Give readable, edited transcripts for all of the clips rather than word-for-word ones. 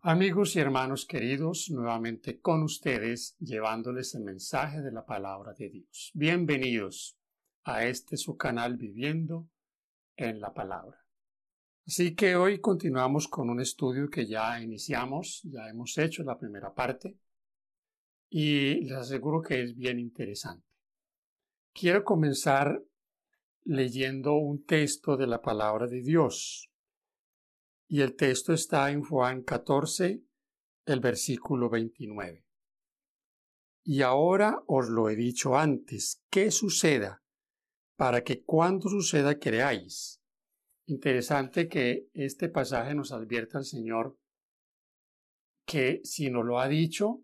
Amigos y hermanos queridos, nuevamente con ustedes, llevándoles el mensaje de la palabra de Dios. Bienvenidos a este su canal Viviendo en la Palabra. Así que hoy continuamos con un estudio que ya iniciamos, ya hemos hecho la primera parte y les aseguro que es bien interesante. Quiero comenzar leyendo un texto de la palabra de Dios. Y el texto está en Juan 14, el versículo 29. Y ahora os lo he dicho antes, que suceda, para que cuando suceda creáis. Interesante que este pasaje nos advierta al Señor que si nos lo ha dicho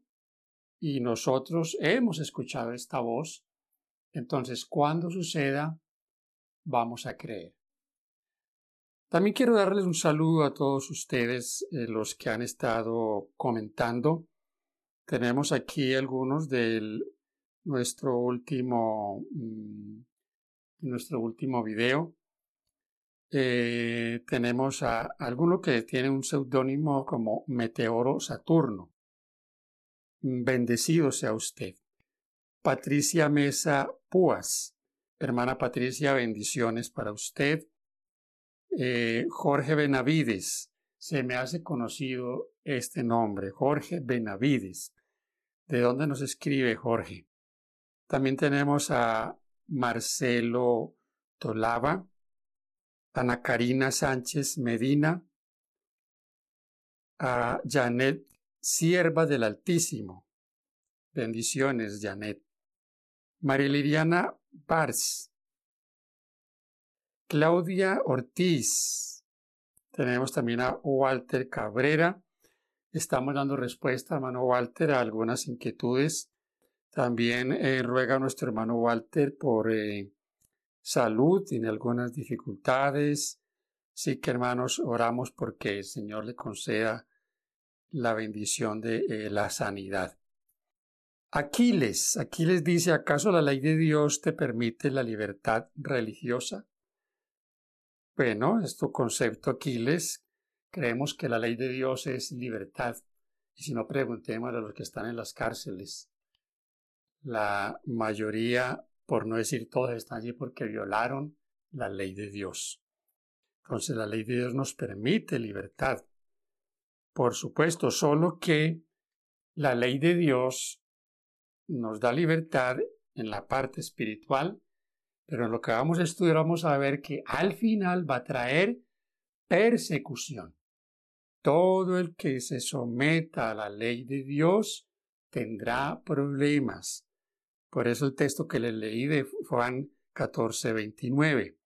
y nosotros hemos escuchado esta voz, entonces cuando suceda vamos a creer. También quiero darles un saludo a todos ustedes, los que han estado comentando. Tenemos aquí algunos de nuestro último video. Tenemos a alguno que tiene un seudónimo como Meteoro Saturno. Bendecido sea usted. Patricia Mesa Púas. Hermana Patricia, bendiciones para usted. Jorge Benavides, se me hace conocido este nombre, Jorge Benavides. ¿De dónde nos escribe Jorge? También tenemos a Marcelo Tolava, Ana Karina Sánchez Medina, a Janet Sierva del Altísimo. Bendiciones, Janet. María Liliana Bars. Claudia Ortiz. Tenemos también a Walter Cabrera. Estamos dando respuesta, hermano Walter, a algunas inquietudes. También ruega a nuestro hermano Walter por salud, tiene algunas dificultades. Así que, hermanos, oramos porque el Señor le conceda la bendición de la sanidad. Aquiles dice, ¿acaso la ley de Dios te permite la libertad religiosa? Bueno, es tu concepto, Aquiles. Creemos que la ley de Dios es libertad. Y si no, preguntemos a los que están en las cárceles. La mayoría, por no decir todos, están allí porque violaron la ley de Dios. Entonces, la ley de Dios nos permite libertad. Por supuesto, solo que la ley de Dios nos da libertad en la parte espiritual, pero en lo que vamos a estudiar vamos a ver que al final va a traer persecución. Todo el que se someta a la ley de Dios tendrá problemas. Por eso el texto que les leí de Juan 14, 29.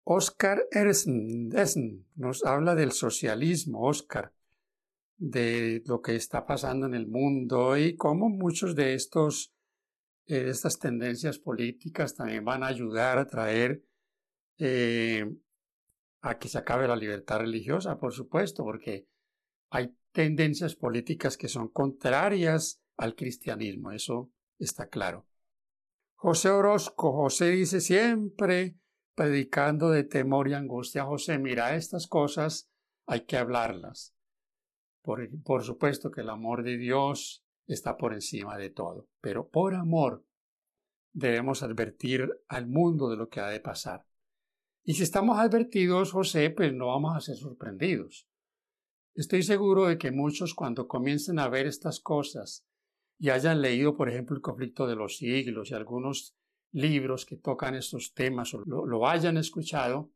Oscar Essen nos habla del socialismo, Oscar, de lo que está pasando en el mundo y cómo muchos de estas tendencias políticas también van a ayudar a traer a que se acabe la libertad religiosa, por supuesto, porque hay tendencias políticas que son contrarias al cristianismo, eso está claro. José Orozco, José dice siempre predicando de temor y angustia. José, mira, estas cosas hay que hablarlas. Por supuesto que el amor de Dios está por encima de todo, pero por amor debemos advertir al mundo de lo que ha de pasar. Y si estamos advertidos, José, pues no vamos a ser sorprendidos. Estoy seguro de que muchos cuando comiencen a ver estas cosas y hayan leído, por ejemplo, El conflicto de los siglos y algunos libros que tocan estos temas o lo hayan escuchado,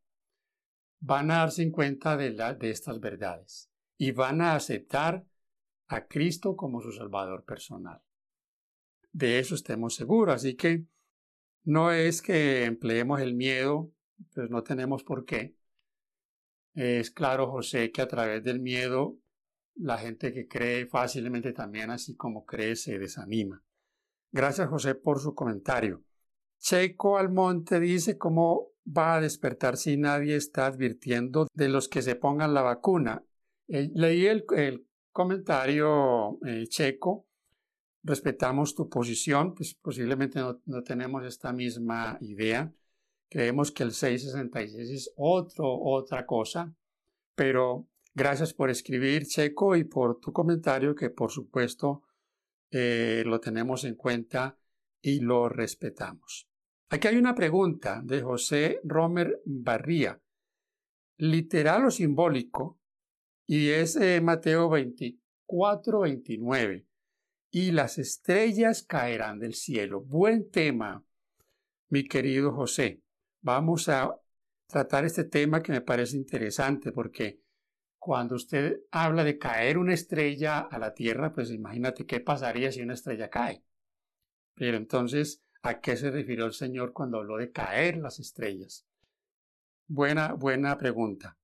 van a darse cuenta de estas verdades y van a aceptar a Cristo como su Salvador personal. De eso estemos seguros, así que no es que empleemos el miedo, pues no tenemos por qué. Es claro, José, que a través del miedo la gente que cree fácilmente también, así como cree, se desanima. Gracias, José, por su comentario. Checo Almonte dice cómo va a despertar si nadie está advirtiendo de los que se pongan la vacuna. Leí el comentario, Checo. Respetamos tu posición, pues posiblemente no tenemos esta misma idea. Creemos que el 666 es otra cosa, pero Gracias por escribir, Checo, y por tu comentario, que por supuesto lo tenemos en cuenta y lo respetamos. Aquí hay una pregunta de José Romer Barría, literal o simbólico, y es Mateo 24:29. Y las estrellas caerán del cielo. Buen tema, mi querido José. Vamos a tratar este tema que me parece interesante porque cuando usted habla de caer una estrella a la tierra, pues imagínate qué pasaría si una estrella cae. Pero entonces, ¿a qué se refirió el Señor cuando habló de caer las estrellas? Buena pregunta.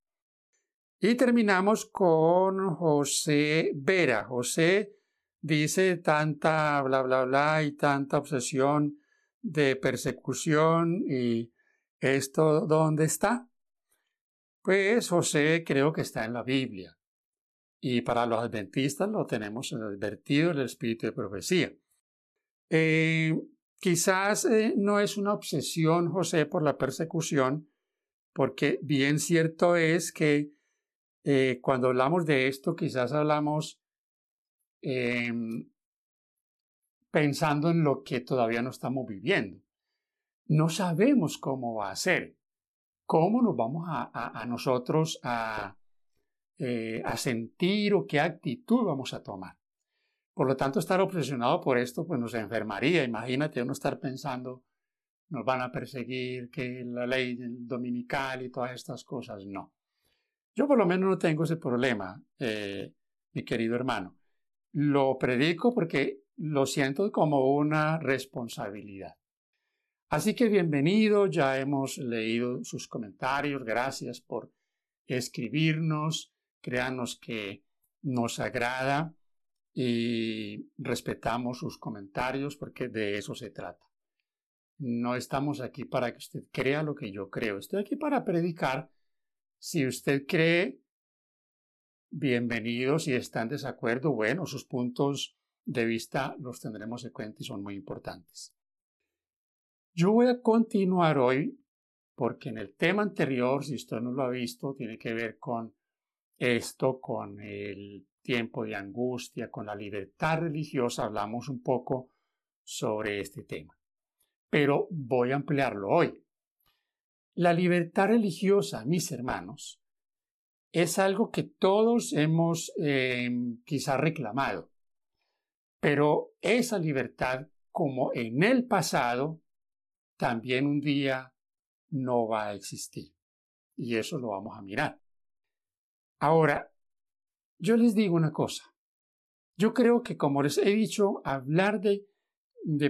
Y terminamos con José Vera. José dice tanta bla, bla, bla y tanta obsesión de persecución y esto, ¿dónde está? Pues José creo que está en la Biblia. Y para los adventistas lo tenemos advertido el espíritu de profecía. Quizás no es una obsesión, José, por la persecución, porque bien cierto es que cuando hablamos de esto, quizás hablamos pensando en lo que todavía no estamos viviendo. No sabemos cómo va a ser, cómo nos vamos a nosotros a sentir o qué actitud vamos a tomar. Por lo tanto, estar obsesionado por esto pues nos enfermaría. Imagínate uno estar pensando, nos van a perseguir, que la ley dominical y todas estas cosas. No. Yo por lo menos no tengo ese problema, mi querido hermano. Lo predico porque lo siento como una responsabilidad. Así que bienvenido, ya hemos leído sus comentarios, gracias por escribirnos, créanos que nos agrada y respetamos sus comentarios porque de eso se trata. No estamos aquí para que usted crea lo que yo creo, estoy aquí para predicar. Si usted cree, bienvenido. Si está en desacuerdo, bueno, sus puntos de vista los tendremos en cuenta y son muy importantes. Yo voy a continuar hoy porque en el tema anterior, si usted no lo ha visto, tiene que ver con esto, con el tiempo de angustia, con la libertad religiosa. Hablamos un poco sobre este tema, pero voy a ampliarlo hoy. La libertad religiosa, mis hermanos, es algo que todos hemos quizá reclamado, pero esa libertad, como en el pasado, también un día no va a existir. Y eso lo vamos a mirar. Ahora, yo les digo una cosa. Yo creo que, como les he dicho, hablar de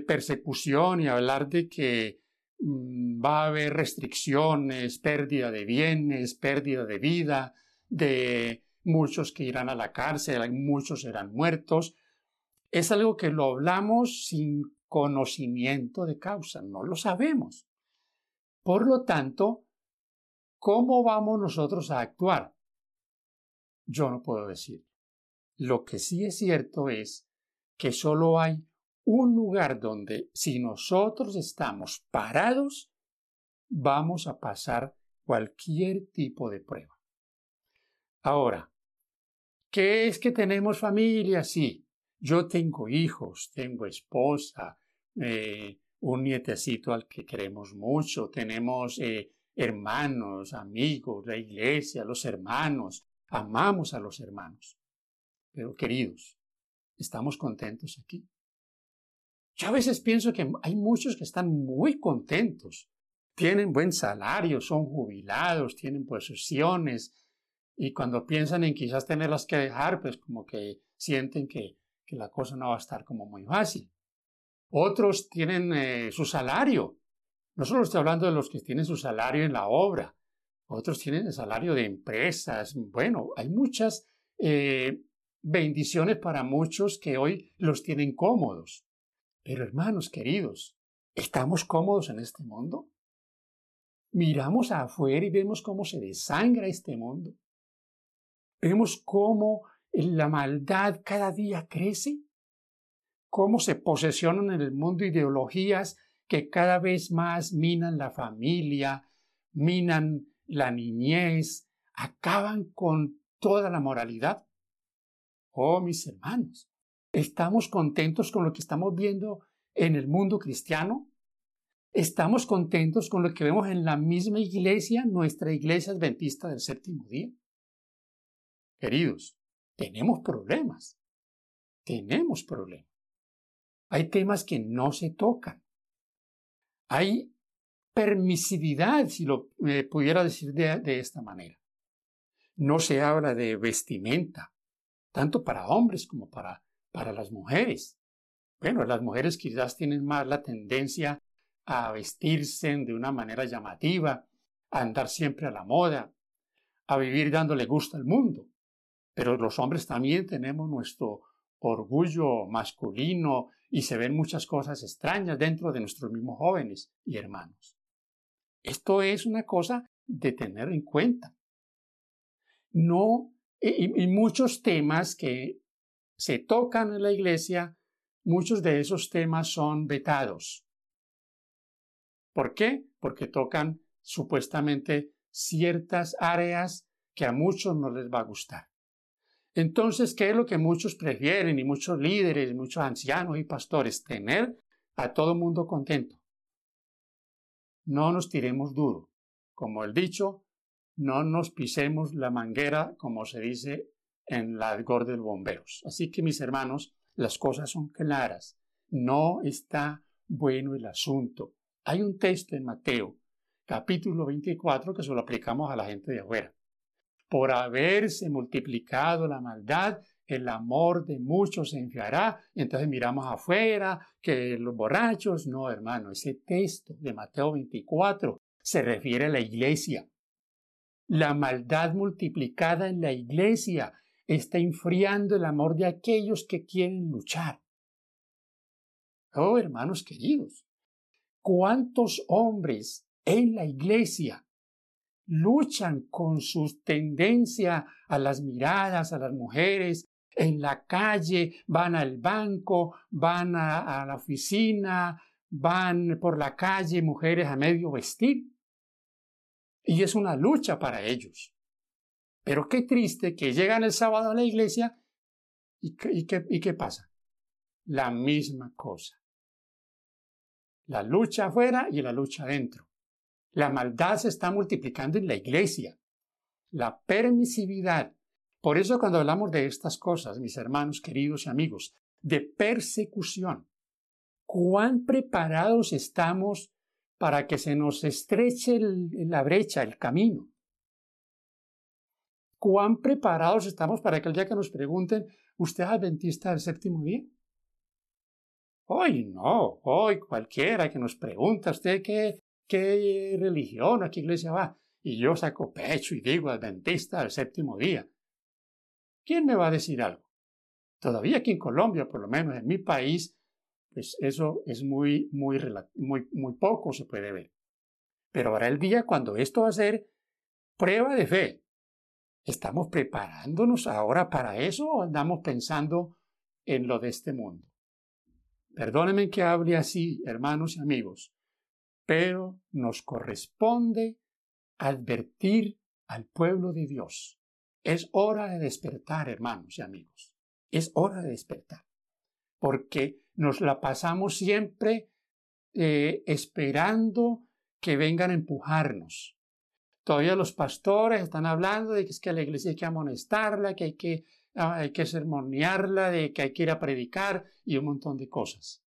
persecución y hablar de que va a haber restricciones, pérdida de bienes, pérdida de vida, de muchos que irán a la cárcel, muchos serán muertos, es algo que lo hablamos sin conocimiento de causa, no lo sabemos. Por lo tanto, ¿cómo vamos nosotros a actuar? Yo no puedo decir. Lo que sí es cierto es que solo hay un lugar donde si nosotros estamos parados, vamos a pasar cualquier tipo de prueba. Ahora, ¿qué es que tenemos familia? Sí, yo tengo hijos, tengo esposa, un nietecito al que queremos mucho, tenemos hermanos, amigos, la iglesia, los hermanos, amamos a los hermanos. Pero queridos, ¿estamos contentos aquí? Yo a veces pienso que hay muchos que están muy contentos, tienen buen salario, son jubilados, tienen posesiones, y cuando piensan en quizás tenerlas que dejar, pues como que sienten que la cosa no va a estar como muy fácil. Otros tienen su salario. No solo estoy hablando de los que tienen su salario en la obra, otros tienen el salario de empresas. Bueno, hay muchas bendiciones para muchos que hoy los tienen cómodos. Pero hermanos queridos, ¿estamos cómodos en este mundo? Miramos afuera y vemos cómo se desangra este mundo. Vemos cómo la maldad cada día crece, cómo se posesionan en el mundo ideologías que cada vez más minan la familia, minan la niñez, acaban con toda la moralidad. Oh, mis hermanos, ¿estamos contentos con lo que estamos viendo en el mundo cristiano? ¿Estamos contentos con lo que vemos en la misma iglesia, nuestra iglesia adventista del séptimo día? Queridos, tenemos problemas. Tenemos problemas. Hay temas que no se tocan. Hay permisividad, si lo pudiera decir de esta manera. No se habla de vestimenta, tanto para hombres como para las mujeres. Bueno, las mujeres quizás tienen más la tendencia a vestirse de una manera llamativa, a andar siempre a la moda, a vivir dándole gusto al mundo. Pero los hombres también tenemos nuestro orgullo masculino y se ven muchas cosas extrañas dentro de nuestros mismos jóvenes y hermanos. Esto es una cosa de tener en cuenta. No, y muchos temas que se tocan en la iglesia, muchos de esos temas son vetados. ¿Por qué? Porque tocan supuestamente ciertas áreas que a muchos no les va a gustar. Entonces, ¿qué es lo que muchos prefieren y muchos líderes, muchos ancianos y pastores? Tener a todo el mundo contento. No nos tiremos duro. Como el dicho, no nos pisemos la manguera, como se dice en la gorda de bomberos. Así que, mis hermanos, las cosas son claras. No está bueno el asunto. Hay un texto en Mateo, capítulo 24, que se lo aplicamos a la gente de afuera. Por haberse multiplicado la maldad, el amor de muchos se enfriará. Y entonces miramos afuera, que los borrachos. No, hermano, ese texto de Mateo 24 se refiere a la iglesia. La maldad multiplicada en la iglesia está enfriando el amor de aquellos que quieren luchar. Oh, hermanos queridos, ¿cuántos hombres en la iglesia luchan con su tendencia a las miradas, a las mujeres, en la calle, van al banco, van a la oficina, van por la calle, mujeres a medio vestir? Y es una lucha para ellos. Pero qué triste que llegan el sábado a la iglesia y ¿qué pasa? La misma cosa. La lucha afuera y la lucha adentro. La maldad se está multiplicando en la iglesia. La permisividad. Por eso cuando hablamos de estas cosas, mis hermanos queridos y amigos, de persecución, ¿cuán preparados estamos para que se nos estreche la brecha, el camino? ¿Cuán preparados estamos para que el día que nos pregunten, ¿usted es adventista del séptimo día? Hoy no, hoy cualquiera que nos pregunta, ¿usted qué religión, a qué iglesia va? Y yo saco pecho y digo adventista del séptimo día. ¿Quién me va a decir algo? Todavía aquí en Colombia, por lo menos en mi país, pues eso es muy poco se puede ver. Pero habrá el día cuando esto va a ser prueba de fe. ¿Estamos preparándonos ahora para eso o andamos pensando en lo de este mundo? Perdónenme que hable así, hermanos y amigos, pero nos corresponde advertir al pueblo de Dios. Es hora de despertar, hermanos y amigos. Es hora de despertar, porque nos la pasamos siempre esperando que vengan a empujarnos. Todavía los pastores están hablando de que es que a la iglesia hay que amonestarla, que hay que sermonearla, de que hay que ir a predicar y un montón de cosas.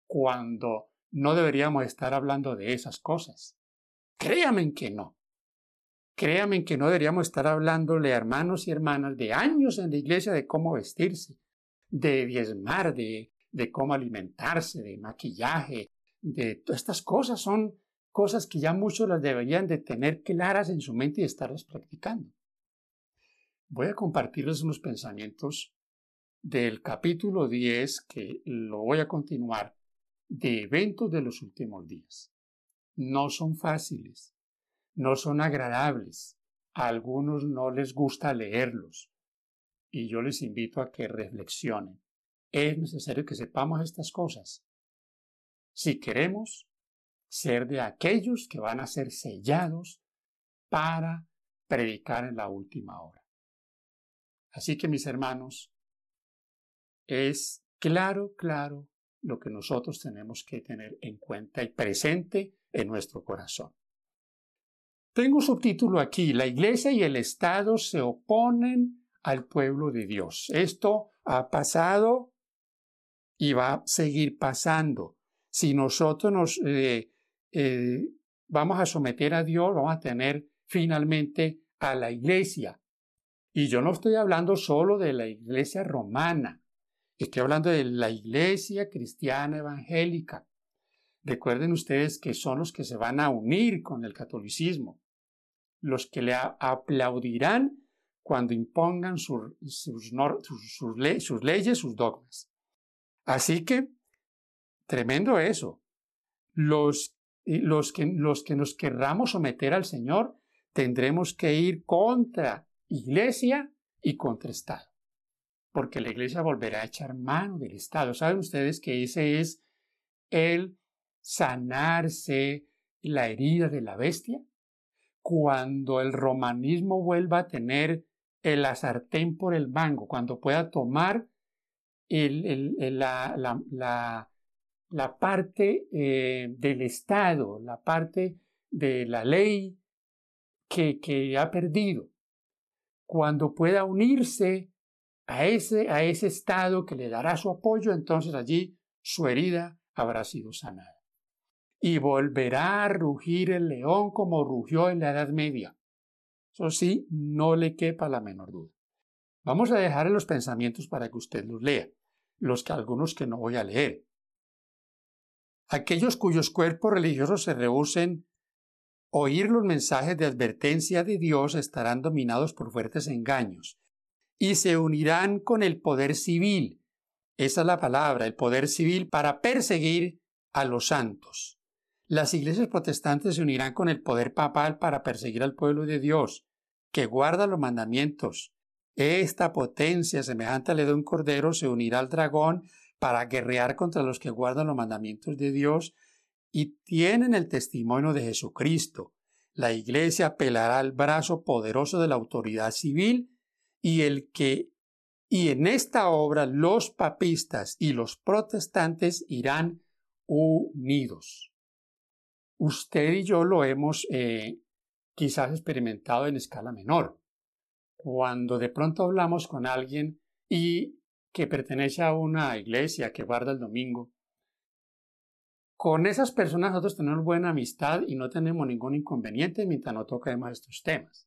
Cuando no deberíamos estar hablando de esas cosas. Créanme que no. Créanme que no deberíamos estar hablándole a hermanos y hermanas de años en la iglesia de cómo vestirse, de diezmar, de cómo alimentarse, de maquillaje, de todas estas cosas son cosas que ya muchos las deberían de tener claras en su mente y estarlas practicando. Voy a compartirles unos pensamientos del capítulo 10, que lo voy a continuar, de eventos de los últimos días. No son fáciles, no son agradables, a algunos no les gusta leerlos, y yo les invito a que reflexionen. Es necesario que sepamos estas cosas si queremos ser de aquellos que van a ser sellados para predicar en la última hora. Así que, mis hermanos, es claro lo que nosotros tenemos que tener en cuenta y presente en nuestro corazón. Tengo un subtítulo aquí: la Iglesia y el Estado se oponen al pueblo de Dios. Esto ha pasado y va a seguir pasando. Si nosotros nos vamos a someter a Dios, vamos a tener finalmente a la Iglesia. Y yo no estoy hablando solo de la Iglesia romana, estoy hablando de la Iglesia cristiana evangélica. Recuerden ustedes que son los que se van a unir con el catolicismo, los que le aplaudirán cuando impongan sus leyes, sus dogmas. Así que, tremendo eso. Los que nos querramos someter al Señor, tendremos que ir contra Iglesia y contra Estado, porque la Iglesia volverá a echar mano del Estado. ¿Saben ustedes que ese es el sanarse la herida de la bestia? Cuando el romanismo vuelva a tener la sartén por el mango, cuando pueda tomar la parte del Estado, la parte de la ley que ha perdido, cuando pueda unirse a ese Estado que le dará su apoyo, entonces allí su herida habrá sido sanada. Y volverá a rugir el león como rugió en la Edad Media. Eso sí, no le quepa la menor duda. Vamos a dejar los pensamientos para que usted los lea, algunos que no voy a leer. Aquellos cuyos cuerpos religiosos se rehúsen oír los mensajes de advertencia de Dios estarán dominados por fuertes engaños y se unirán con el poder civil. Esa es la palabra, el poder civil, para perseguir a los santos. Las iglesias protestantes se unirán con el poder papal para perseguir al pueblo de Dios, que guarda los mandamientos. Esta potencia, semejante al de un cordero, se unirá al dragón para guerrear contra los que guardan los mandamientos de Dios y tienen el testimonio de Jesucristo. La Iglesia apelará al brazo poderoso de la autoridad civil y en esta obra los papistas y los protestantes irán unidos. Usted y yo lo hemos quizás experimentado en escala menor. Cuando de pronto hablamos con alguien y que pertenece a una iglesia que guarda el domingo, con esas personas nosotros tenemos buena amistad y no tenemos ningún inconveniente mientras no toquemos estos temas.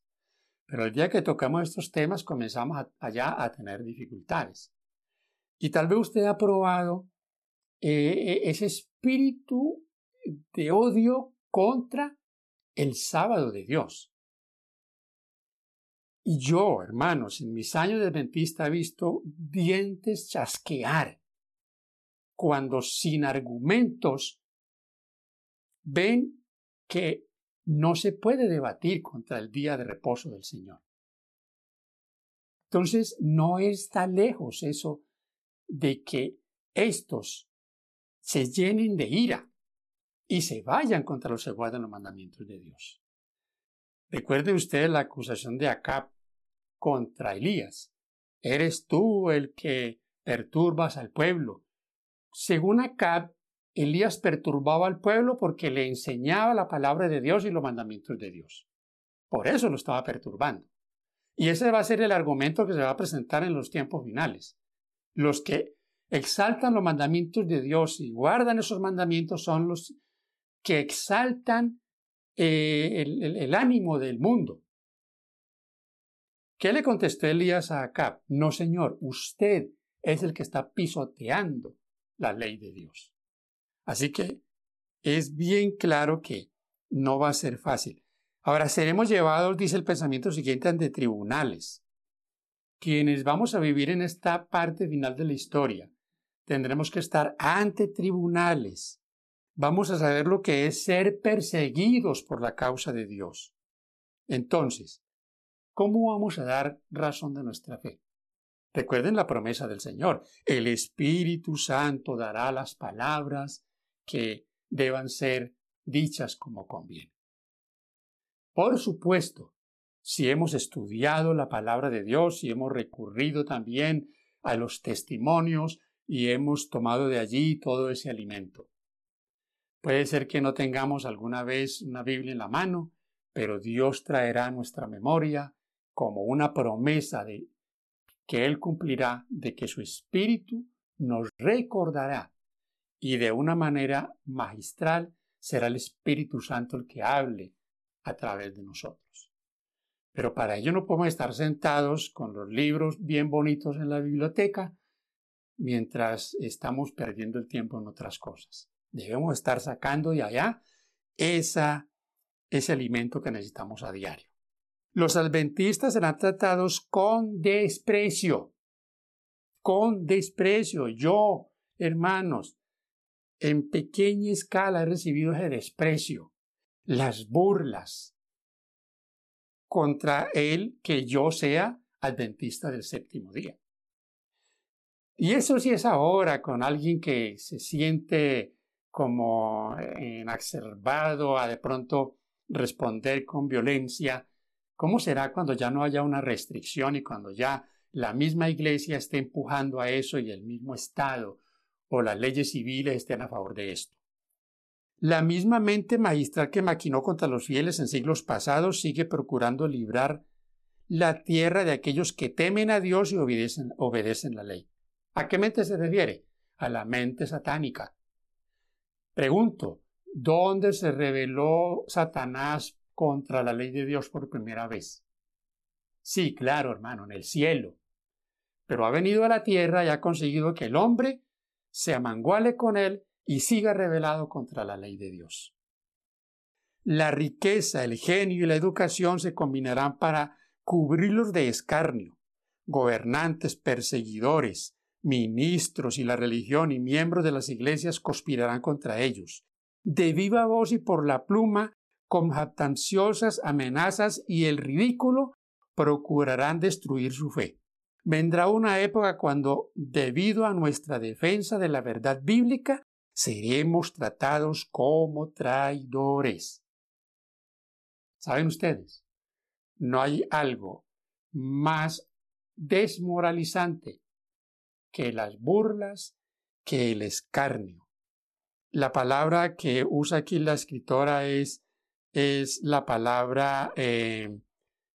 Pero el día que tocamos estos temas comenzamos allá a tener dificultades. Y tal vez usted ha probado ese espíritu de odio contra el sábado de Dios. Y yo, hermanos, en mis años de adventista he visto dientes chasquear cuando sin argumentos ven que no se puede debatir contra el día de reposo del Señor. Entonces, no está lejos eso de que estos se llenen de ira y se vayan contra los que guardan los mandamientos de Dios. Recuerden ustedes la acusación de Acab contra Elías. Eres tú el que perturbas al pueblo. Según Acab, Elías perturbaba al pueblo porque le enseñaba la palabra de Dios y los mandamientos de Dios. Por eso lo estaba perturbando. Y ese va a ser el argumento que se va a presentar en los tiempos finales. Los que exaltan los mandamientos de Dios y guardan esos mandamientos son los que exaltan el ánimo del mundo. ¿Qué le contestó Elías a Acab? No, señor, usted es el que está pisoteando la ley de Dios. Así que es bien claro que no va a ser fácil. Ahora, seremos llevados, dice el pensamiento siguiente, ante tribunales. Quienes vamos a vivir en esta parte final de la historia, tendremos que estar ante tribunales. Vamos a saber lo que es ser perseguidos por la causa de Dios. Entonces, ¿cómo vamos a dar razón de nuestra fe? Recuerden la promesa del Señor. El Espíritu Santo dará las palabras que deban ser dichas como conviene. Por supuesto, si hemos estudiado la palabra de Dios, si hemos recurrido también a los testimonios y hemos tomado de allí todo ese alimento. Puede ser que no tengamos alguna vez una Biblia en la mano, pero Dios traerá a nuestra memoria como una promesa de que Él cumplirá, de que su Espíritu nos recordará y de una manera magistral será el Espíritu Santo el que hable a través de nosotros. Pero para ello no podemos estar sentados con los libros bien bonitos en la biblioteca mientras estamos perdiendo el tiempo en otras cosas. Debemos estar sacando de allá ese alimento que necesitamos a diario. Los adventistas serán tratados con desprecio. Con desprecio. Yo, hermanos, en pequeña escala he recibido ese desprecio, las burlas contra el que yo sea adventista del séptimo día. Y eso sí es ahora con alguien que se siente como exacerbado a de pronto responder con violencia. ¿Cómo será cuando ya no haya una restricción y cuando ya la misma iglesia esté empujando a eso y el mismo Estado o las leyes civiles estén a favor de esto? La misma mente magistral que maquinó contra los fieles en siglos pasados sigue procurando librar la tierra de aquellos que temen a Dios y obedecen la ley. ¿A qué mente se refiere? A la mente satánica. Pregunto, ¿dónde se rebeló Satanás contra la ley de Dios por primera vez? Sí, claro, hermano, en el cielo. Pero ha venido a la tierra y ha conseguido que el hombre se amanguale con él y siga rebelado contra la ley de Dios. La riqueza, el genio y la educación se combinarán para cubrirlos de escarnio. Gobernantes, perseguidores, ministros y la religión y miembros de las iglesias conspirarán contra ellos. De viva voz y por la pluma, con jactanciosas amenazas y el ridículo, procurarán destruir su fe. Vendrá una época cuando, debido a nuestra defensa de la verdad bíblica, seremos tratados como traidores. ¿Saben ustedes? No hay algo más desmoralizante que las burlas, que el escarnio. La palabra que usa aquí la escritora es la palabra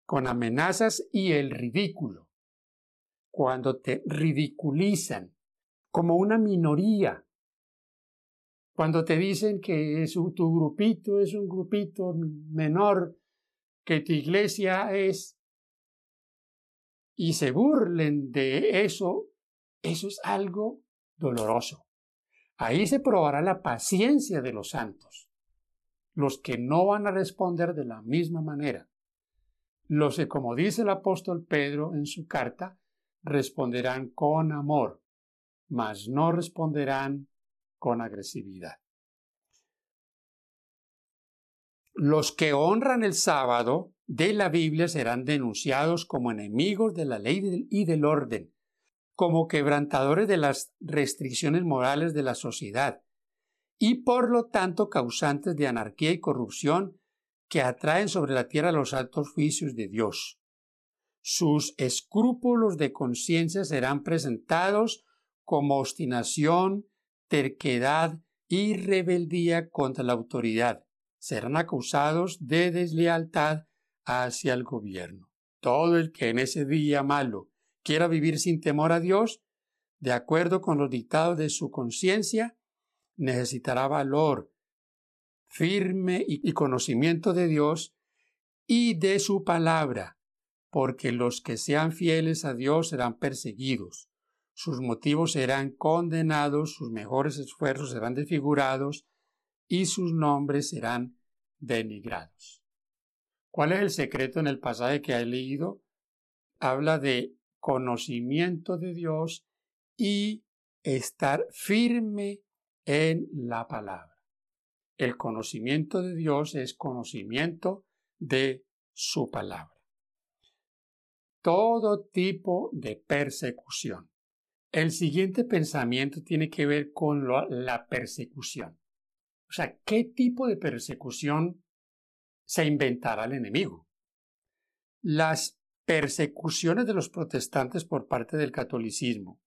con amenazas y el ridículo. Cuando te ridiculizan como una minoría, cuando te dicen que tu grupito es un grupito menor, que tu iglesia es, y se burlen de eso, eso es algo doloroso. Ahí se probará la paciencia de los santos, los que no van a responder de la misma manera. Los que, como dice el apóstol Pedro en su carta, responderán con amor, mas no responderán con agresividad. Los que honran el sábado de la Biblia serán denunciados como enemigos de la ley y del orden, como quebrantadores de las restricciones morales de la sociedad y por lo tanto causantes de anarquía y corrupción que atraen sobre la tierra los altos juicios de Dios. Sus escrúpulos de conciencia serán presentados como obstinación, terquedad y rebeldía contra la autoridad. Serán acusados de deslealtad hacia el gobierno. Todo el que en ese día malo quiera vivir sin temor a Dios, de acuerdo con los dictados de su conciencia, necesitará valor firme y conocimiento de Dios y de su palabra, porque los que sean fieles a Dios serán perseguidos, sus motivos serán condenados, sus mejores esfuerzos serán desfigurados y sus nombres serán denigrados. ¿Cuál es el secreto en el pasaje que he leído? Habla de conocimiento de Dios y estar firme en la palabra. El conocimiento de Dios es conocimiento de su palabra. Todo tipo de persecución. El siguiente pensamiento tiene que ver con la persecución. O sea, ¿qué tipo de persecución se inventará el enemigo? las persecuciones de los protestantes por parte del catolicismo,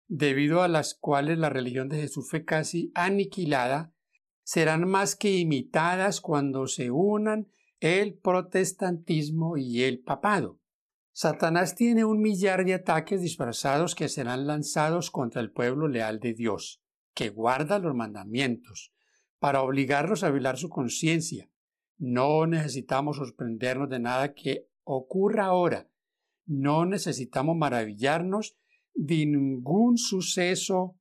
debido a las cuales la religión de Jesús fue casi aniquilada, serán más que imitadas cuando se unan el protestantismo y el papado. Satanás tiene 1.000.000 de ataques disfrazados que serán lanzados contra el pueblo leal de Dios, que guarda los mandamientos, para obligarlos a violar su conciencia. No necesitamos sorprendernos de nada que ocurra ahora. No necesitamos maravillarnos de ningún suceso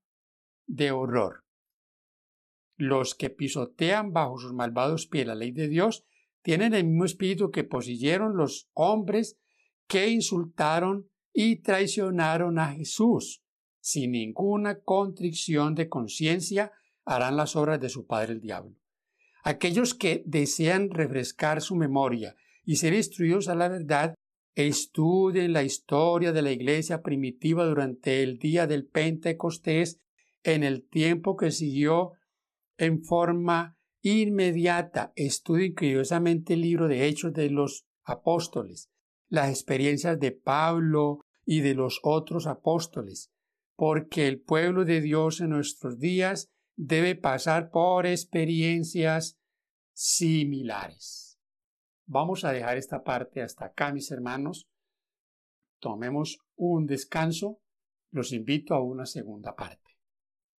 de horror. Los que pisotean bajo sus malvados pies la ley de Dios tienen el mismo espíritu que poseyeron los hombres que insultaron y traicionaron a Jesús. Sin ninguna contrición de conciencia harán las obras de su padre el diablo. Aquellos que desean refrescar su memoria y ser instruidos a la verdad, estudien la historia de la iglesia primitiva durante el día del Pentecostés, en el tiempo que siguió en forma inmediata. Estudien curiosamente el libro de Hechos de los Apóstoles, las experiencias de Pablo y de los otros apóstoles, porque el pueblo de Dios en nuestros días debe pasar por experiencias similares. Vamos a dejar esta parte hasta acá, mis hermanos. Tomemos un descanso. Los invito a una segunda parte.